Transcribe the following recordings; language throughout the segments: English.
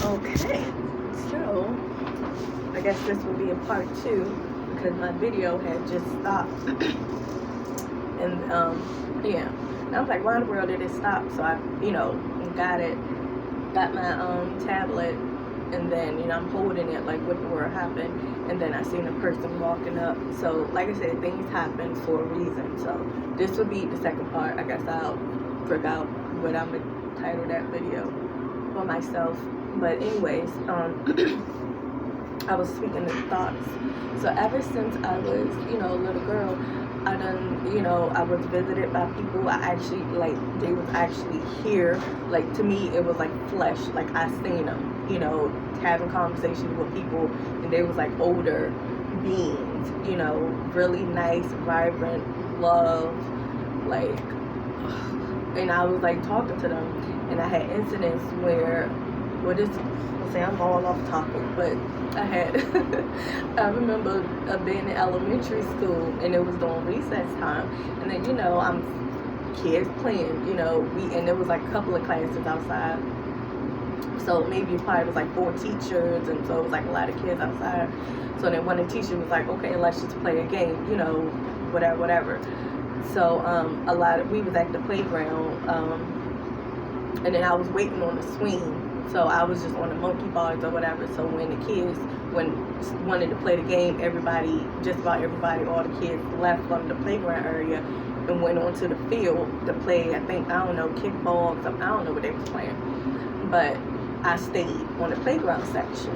Okay, so I guess this will be a part 2 because my video had just stopped. And yeah, and I was like, why in the world did it stop? So I, got my tablet, and then I'm holding it like what the world happened, and then I seen a person walking up. So like I said, things happen for a reason. So this will be the second part. I guess I'll figure out what I'm gonna title that video for myself. But anyways, I was speaking of thoughts. So ever since I was, a little girl, I was visited by people. I actually, they was actually here. Like, to me, it was like flesh. Like, I seen them, having conversations with people, and they was like older beings, really nice, vibrant, love, like, and I was like talking to them, and I had incidents where, I'm all off topic, but I remember being in elementary school, and it was during recess time, and then, I'm kids playing, and there was like a couple of classes outside, so maybe it probably was like 4 teachers, and so it was like a lot of kids outside. So then one of the teachers was like, okay, let's just play a game, whatever. So we was at the playground, and then I was waiting on the swing. So I was just on the monkey bars or whatever. So when the kids wanted to play the game, just about everybody, all the kids left from the playground area and went onto the field to play, kickball, I don't know what they was playing. But I stayed on the playground section.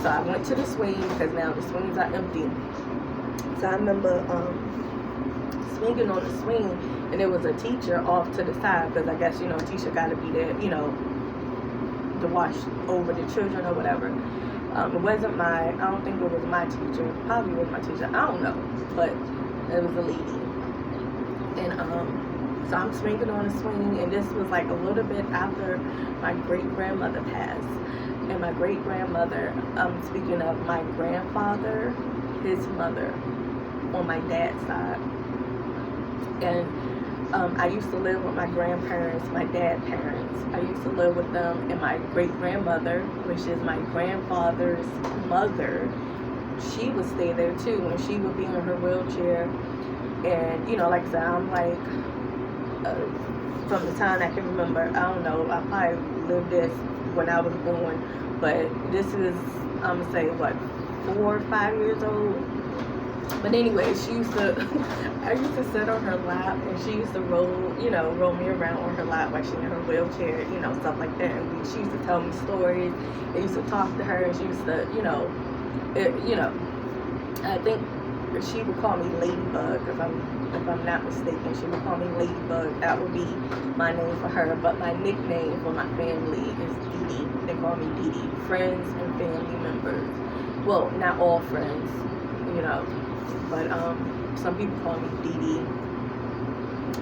So I went to the swing because now the swings are empty. So I remember swinging on the swing, and there was a teacher off to the side because I guess, a teacher got to be there, to watch over the children or whatever. It wasn't I don't think it was my teacher. Probably was my teacher. I don't know. But it was a lady. And so I'm swinging on a swing, and this was like a little bit after my great-grandmother passed. And my great-grandmother, speaking of my grandfather, his mother, on my dad's side. And I used to live with my grandparents, my dad's parents. I used to live with them, and my great-grandmother, which is my grandfather's mother, she would stay there too, and she would be in her wheelchair. And, like I said, I'm like, from the time I can remember, I don't know, I probably lived this when I was born, but this is, I'm going to say, 4 or 5 years old. But anyway, I used to sit on her lap, and she used to roll me around on her lap while she in her wheelchair, stuff like that. And she used to tell me stories. I used to talk to her, and she used to, I think she would call me Ladybug, if I'm not mistaken. She would call me Ladybug. That would be my name for her. But my nickname for my family is Dee Dee. They call me Dee Dee. Friends and family members. Well, not all friends, but some people call me Dee Dee.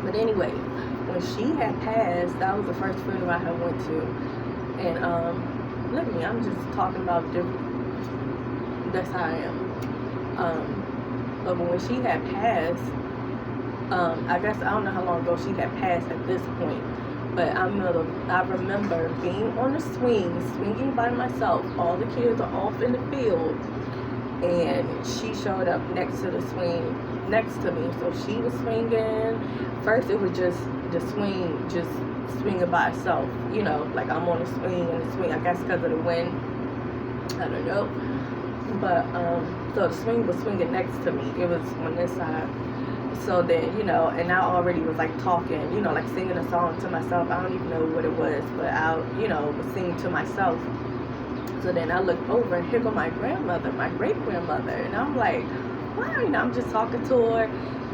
But anyway, when she had passed, that was the first funeral I had went to. And look at me, I'm just talking about different. That's how I am. But when she had passed, I guess I don't know how long ago she had passed at this point. But I remember being on the swinging by myself. All the kids are off in the field, and she showed up next to the swing, next to me. So she was swinging. First, it was just the swing, just swinging by itself. Like I'm on the swing and the swing. I guess because of the wind. I don't know. But so the swing was swinging next to me. It was on this side. So then, and I already was like talking, like singing a song to myself. I don't even know what it was, but I, was singing to myself. So then I looked over, and here go my grandmother, my great-grandmother, and I'm like, wow, I'm just talking to her,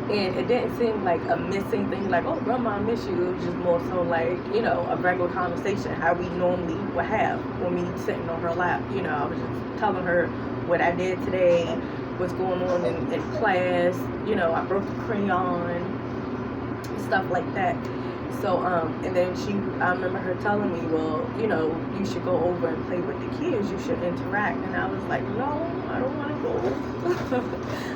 and it didn't seem like a missing thing, like, oh, grandma, I miss you. It was just more so like, a regular conversation, how we normally would have when we sitting on her lap. I was just telling her what I did today, what's going on in class, I broke a crayon, stuff like that. So, and then I remember her telling me, well, you should go over and play with the kids, you should interact. And I was like, no, I don't want to go.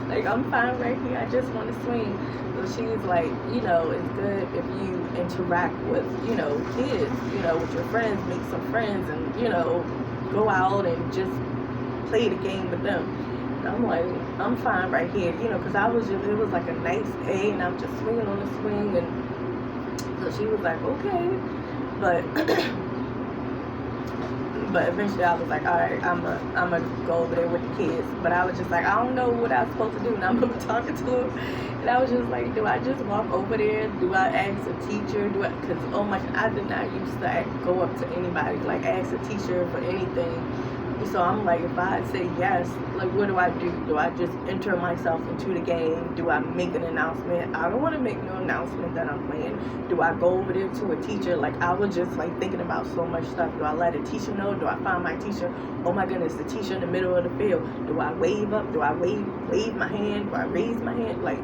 Like, I'm fine right here, I just want to swing. So she was like, it's good if you interact with, kids, with your friends, make some friends, and, go out and just play the game with them. And I'm like, I'm fine right here, you know, because it was like a nice day, and I'm just swinging on the swing, and so she was like, okay, but but eventually I was like, all right, I'm gonna go over there with the kids. But I was just like, I don't know what I was supposed to do, and I'm talking to him, and I was just like, do I just walk over there? Do I ask a teacher? Because oh my, I did not used to go up to anybody, like ask a teacher for anything. So I'm like, if I say yes, like what do I do? Do I just enter myself into the game? Do I make an announcement? I don't want to make no announcement that I'm playing. Do I go over there to a teacher? Like I was just like thinking about so much stuff. Do I let a teacher know? Do I find my teacher? Oh my goodness, the teacher in the middle of the field. Do I wave up? Do I wave my hand? Do I raise my hand? Like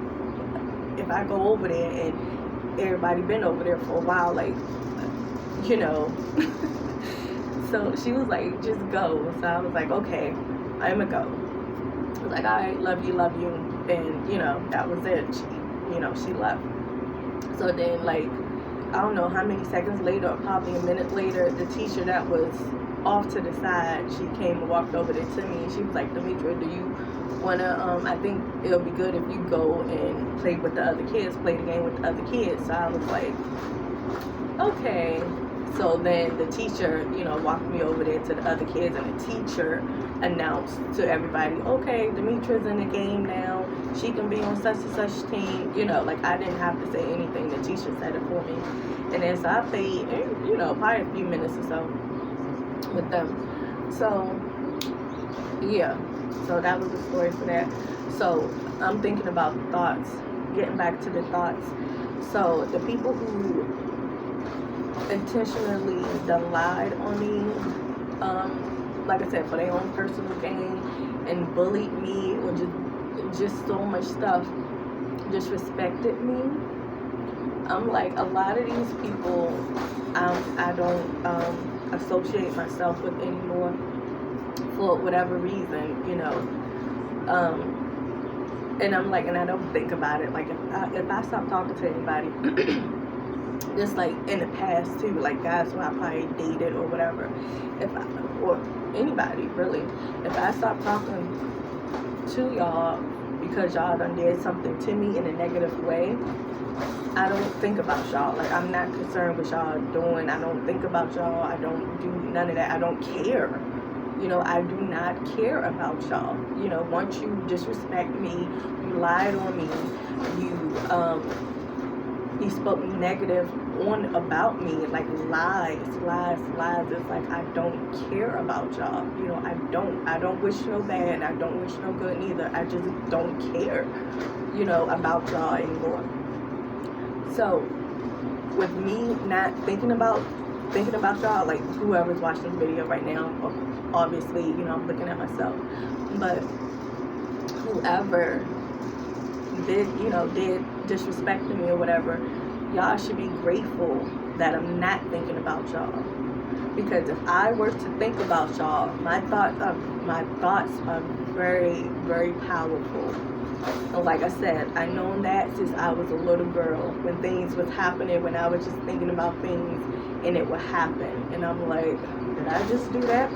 if I go over there and everybody been over there for a while, like, you know. So she was like, just go. So I was like, okay, I'm gonna go. I was like, all right, love you. And, you know, that was it. She left. So then, like, I don't know how many seconds later, or probably a minute later, the teacher that was off to the side, she came and walked over there to me. And she was like, Demetra, do you want to, I think it'll be good if you go and play with the other kids, play the game with the other kids. So I was like, okay. So then the teacher, you know, walked me over there to the other kids, and the teacher announced to everybody, okay, Demetra's in the game now. She can be on such and such team. You know, like I didn't have to say anything. The teacher said it for me. And then so I played, you know, probably a few minutes or so with them. So, yeah. So that was the story for that. So I'm thinking about thoughts, getting back to the thoughts. So the people who intentionally lied on me, like I said, for their own personal gain, and bullied me, or just so much stuff, disrespected me. I'm like, a lot of these people I don't associate myself with anymore for whatever reason, you know. And I'm like, and I don't think about it, like if I stop talking to anybody just like in the past too, like guys who I probably dated or whatever, or anybody really, if I stop talking to y'all because y'all done did something to me in a negative way, I don't think about y'all. Like I'm not concerned with y'all doing. I don't think about y'all. I don't do none of that. I don't care. You know, I do not care about y'all. You know, once you disrespect me, you lied on me, you spoke negative about me, like lies. It's like I don't care about y'all. You know, I don't wish no bad. I don't wish no good neither. I just don't care, you know, about y'all anymore. So with me not thinking about y'all, like whoever's watching this video right now, obviously, you know, I'm looking at myself, but whoever did disrespect me or whatever, y'all should be grateful that I'm not thinking about y'all. Because if I were to think about y'all, my thoughts are very, very powerful. And like I said, I known that since I was a little girl, when things was happening, when I was just thinking about things and it would happen, and I'm like, did I just do that?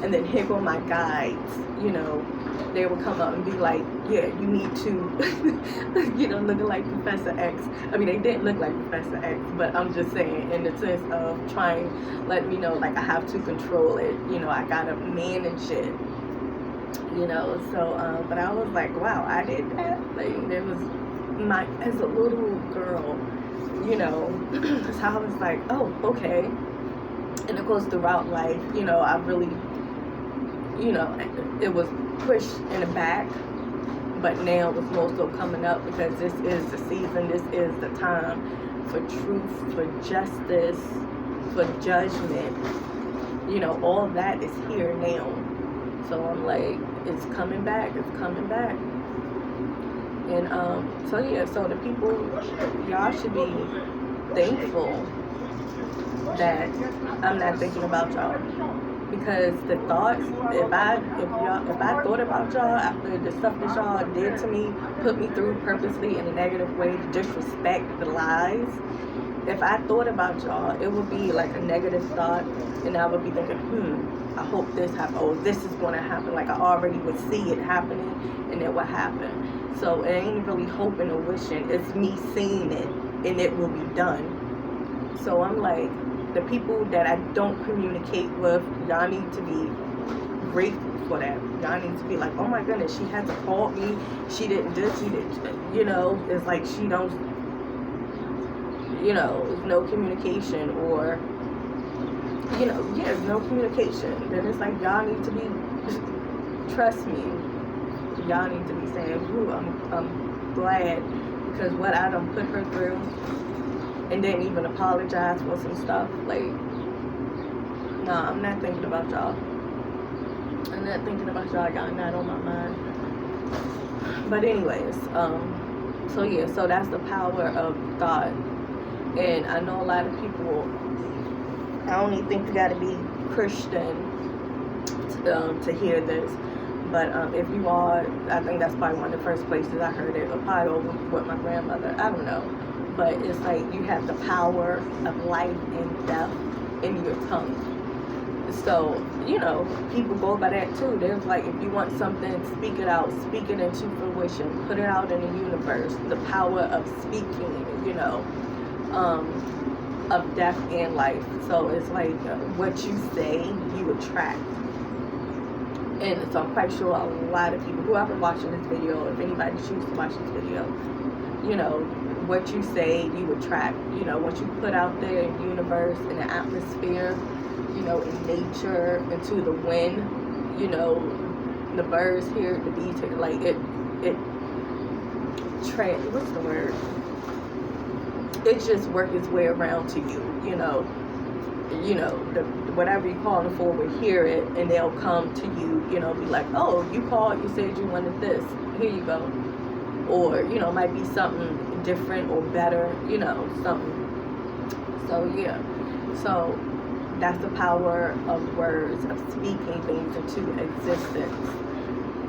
And then here go my guides, you know, they would come up and be like, yeah, you need to, you know, looking like Professor X. I mean, they didn't look like Professor X, but I'm just saying in the sense of trying, let me know, like I have to control it, you know, I gotta manage it, you know. So, but I was like, wow, I did that. Like, there was as a little girl, you know, so I was like, oh, okay. And of course, throughout life, you know, I really, you know, it was pushed in the back, but now it's more so coming up because this is the season, this is the time for truth, for justice, for judgment. You know, all of that is here now. So I'm like, it's coming back. And so yeah, so the people, y'all should be thankful that I'm not thinking about y'all. Because the thoughts, if I thought about y'all after the stuff that y'all did to me, put me through purposely in a negative way, disrespect, the lies, if I thought about y'all, it would be like a negative thought, and I would be thinking, I hope this happens, or this is going to happen. Like, I already would see it happening, and it would happen. So it ain't really hoping or wishing. It's me seeing it, and it will be done. So I'm like, the people that I don't communicate with, y'all need to be grateful for that. Y'all need to be like, oh my goodness, she had to call me. She didn't do this. She didn't, it's like she don't, no communication, or, no communication. Then it's like, y'all need to be, trust me, y'all need to be saying, ooh, I'm glad, because what I done put her through, and didn't even apologize for some stuff. Like, nah, I'm not thinking about y'all. I'm not thinking about y'all. Y'all not on my mind. But anyways, so that's the power of God. And I know a lot of people, I don't even think you gotta be Christian to hear this. But if you are, I think that's probably one of the first places I heard it, or probably over with my grandmother. I don't know. But it's like, you have the power of life and death in your tongue. So, people go by that too. There's like, if you want something, speak it out, speak it into fruition, put it out in the universe. The power of speaking, of death and life. So it's like, what you say, you attract. And so I'm quite sure a lot of people, whoever watching this video, if anybody chooses to watch this video, what you say, you attract. What you put out there in the universe, in the atmosphere, in nature, into the wind, the birds here, the bees here, like what's the word? It just works its way around to you, whatever you calling for will hear it, and they'll come to you, be like, oh, you called, you said you wanted this, here you go. Or, might be something different or better, something. So, yeah. So, that's the power of words, of speaking things into existence.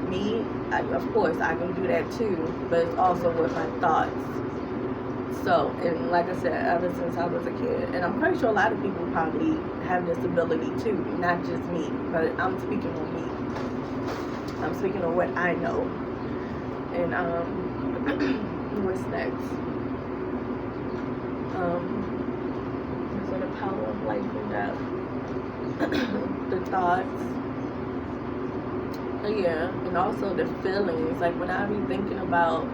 Me, of course, I can do that too, but it's also with my thoughts. So, and like I said, ever since I was a kid, and I'm pretty sure a lot of people probably have this ability too, not just me, but I'm speaking on me. I'm speaking on what I know. And, what's next? So the power of life and death. The thoughts. Yeah, and also the feelings. Like, when I be thinking about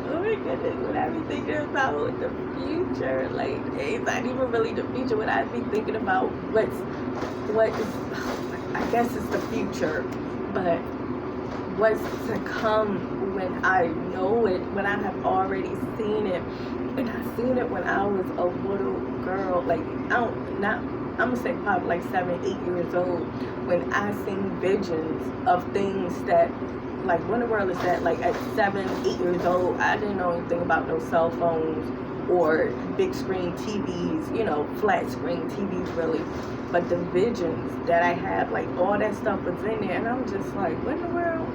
oh my goodness, when I be thinking about the future, like, it's not even really the future. When I be thinking about what is, I guess it's the future, but what's to come, when I know it, when I have already seen it. And I seen it when I was a little girl, like, I'm gonna say probably like 7, 8 years old, when I seen visions of things that, like, when the world is that, like, at 7, 8 years old, I didn't know anything about no cell phones or big screen TVs, flat screen TVs really. But the visions that I had, like, all that stuff was in there, and I'm just like, what in the world,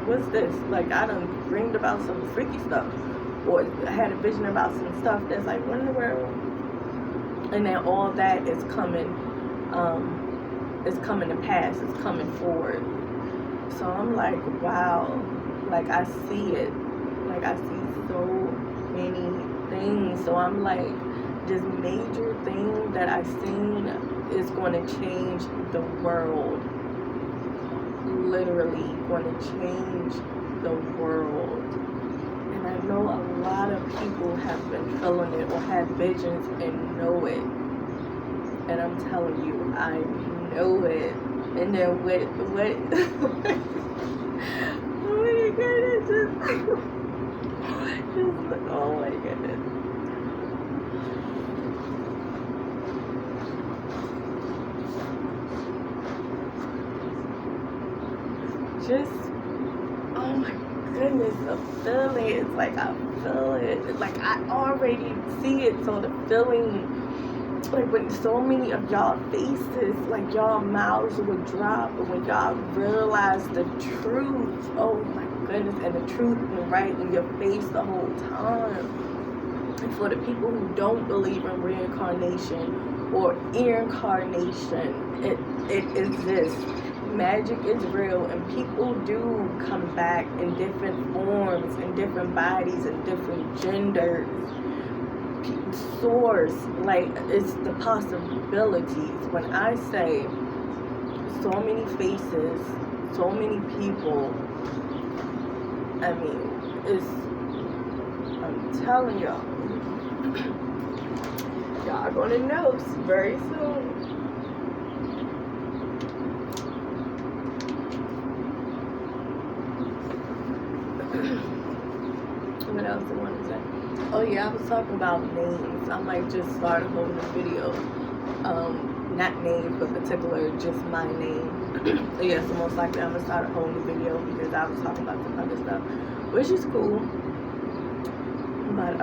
what's this? Like, I done dreamed about some freaky stuff, or I had a vision about some stuff that's like, what in the world? And then all that is coming to pass, it's coming forward. So I'm like, wow, like, I see it, like, I see so many things. So I'm like, this major thing that I've seen is going to change the world, literally going to change the world. And I know a lot of people have been feeling it, or have visions and know it. And I'm telling you, I know it. And then what oh my goodness, just oh my goodness. Just, oh my goodness, the feeling, it's like I feel it. It's like I already see it. So the feeling, like, when so many of y'all faces, like, y'all mouths would drop, and when y'all realize the truth, oh my goodness, and the truth and right in your face the whole time. And for the people who don't believe in reincarnation or incarnation, it exists. Magic is real, and people do come back in different forms, in different bodies, in different genders. Source, like, it's the possibilities. When I say so many faces, so many people, I mean, I'm telling y'all, y'all gonna know very soon. What else I want to say? Oh yeah, I was talking about names. I might just start a whole new video. Not names, but particular, just my name. Yeah, so most likely I'm gonna start a whole new video because I was talking about some other stuff, which is cool. But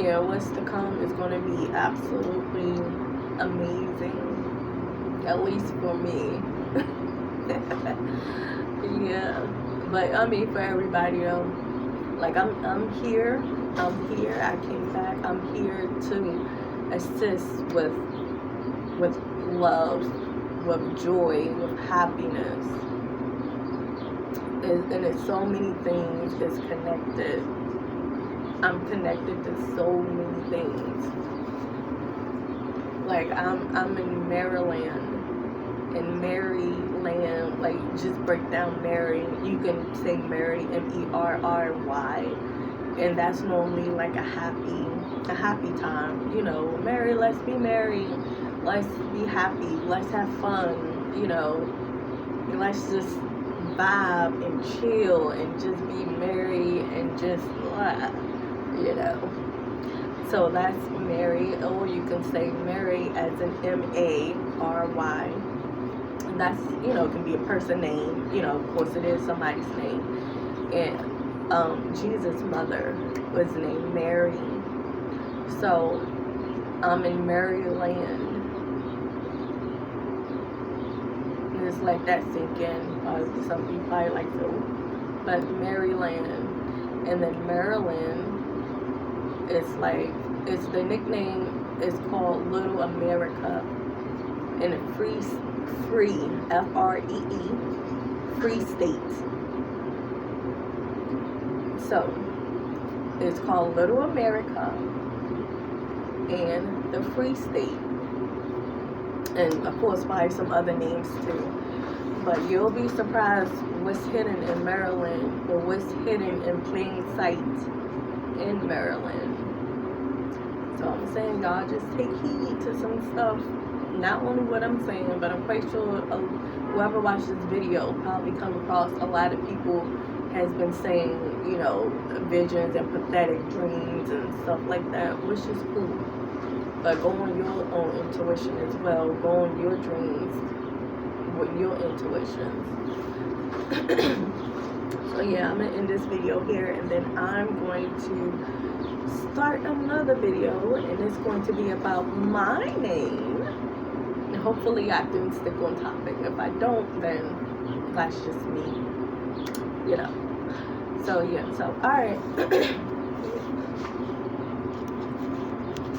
yeah, what's to come is gonna be absolutely amazing, at least for me. Yeah, but I mean for everybody though. Like I'm here. I came back. I'm here to assist with love, with joy, with happiness. And it's so many things that's connected. I'm connected to so many things. Like I'm in Maryland. In Maryland, like, just break down Mary. You can say Mary, Merry, and that's normally like a happy time. You know, Mary, let's be merry, let's be happy, let's have fun. You know, let's just vibe and chill and just be merry and just laugh. You know, so that's Mary, or you can say Mary as in Mary. That's, you know, can be a person name, you know, of course it is somebody's name. And Jesus' mother was named Mary. So I'm in Maryland. Just let that sink in. Some people probably like to, but Maryland. And then Maryland is like, it's the nickname is called Little America. And it free, F-R-E-E, free state. So, it's called Little America and the Free State. And, of course, by some other names, too. But you'll be surprised what's hidden in Maryland, or what's hidden in plain sight in Maryland. So, I'm saying, y'all just take heed to some stuff. Not only what I'm saying, but I'm quite sure whoever watched this video probably come across a lot of people has been saying, you know, visions and pathetic dreams and stuff like that, which is cool. But go on your own intuition as well. Go on your dreams with your intuitions. So yeah, I'm going to end this video here, and then I'm going to start another video, and it's going to be about my name. Hopefully I can stick on topic. If I don't, then that's just me, you know. So yeah, so alright.